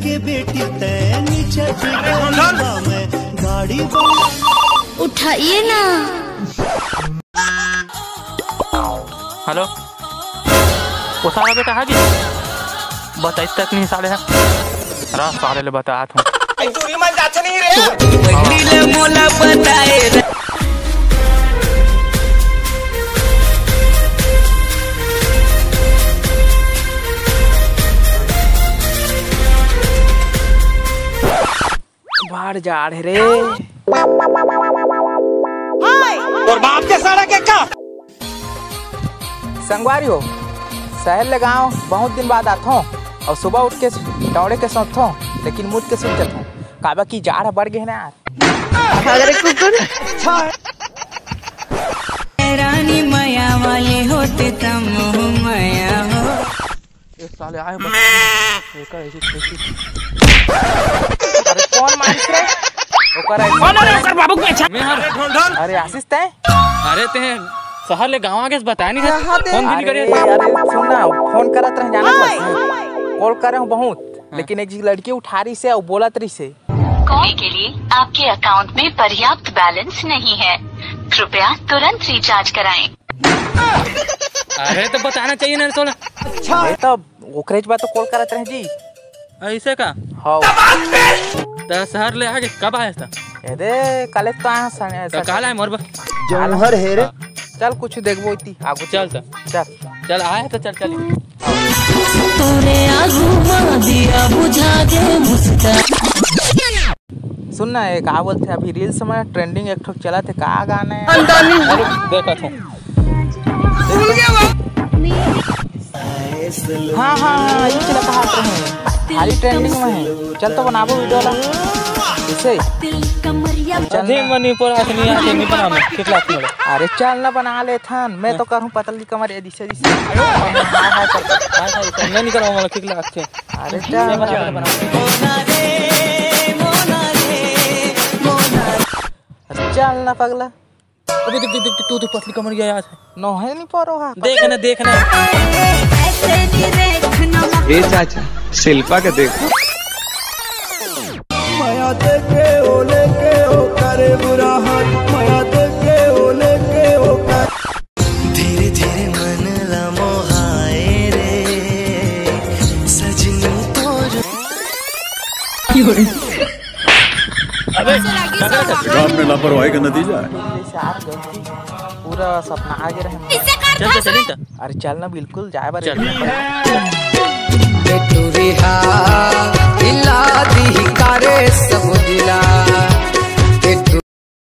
के बेटी तय नीचे में गाड़ी उठाइए ना। हेलो वो सारा बेटा है जी बताइए तक नहीं साले है रात साले ले बता हूँ बाहर जा रहे रे और बाप के सारा के का संगवारी हो शहर ले गाँव बहुत दिन बाद आत हूँ और सुबह उठ के दौड़े के सोच हूँ लेकिन मुझ के सुन जाता हूँ काबा की जाड़ बढ़ गए ना यार रानी माया वाले होते तम माया हो साले आए अरे कौन मारिस रे ओकर बाबू के अरे आशीष तय अरे ते शहर ले गाँव आगे बताया नहीं फोन भी नहीं करे अरे सुन ना फोन करत रह जाना कॉल करे हूँ बहुत लेकिन एक लड़की उठा रही से और बोलत रही से कॉल के लिए आपके अकाउंट में पर्याप्त बैलेंस नहीं है कृपया तुरंत रिचार्ज कराएं। अरे तो बताना चाहिए ना थोड़ा ये तो ओकरेज बात तो कॉल करत रहे जी ऐसे का हाँ तो शहर ले आगे कब आया था अरे कल तो आया तो काल आए मोर जौहर है रे चल कुछ देखबो इती आगू चल तो चल चल आए तो चल चल तोरे आगू मां दिया बुझा दे मुस्कान सुन ना एक का बोलते अभी रील्स में ट्रेंडिंग एक ठोक चला थे का गाना है अरे देखा था हाँ हाँ ये चला कहा रहे हाली ट्रेंडिंग में है चल तो बनाबो वीडियो ला इसे चल मनी पर आदमी आके नहीं बना मैं कितना मिले अरे चल ना बना ले थान मैं तो करूं पतली कमर ये दिसे दिसे हां कर मैं नहीं कराऊंगा कितना अच्छे अरे चल चल ना पगला अभी देख देख तू तो पतली कमर गया याद है नो है नहीं परो हां देखना ए चाचा शिल्पा के देख माया देखे ओले के ओ करे बुरा हाल माया देखे ओले के ओ धीरे धीरे मन ला मोहाए रे सजनी तोर अबे काम में लापरवाही का नतीजा है पूरा सपना आगे रहे चल चल अरे चल ना बिल्कुल जाए बार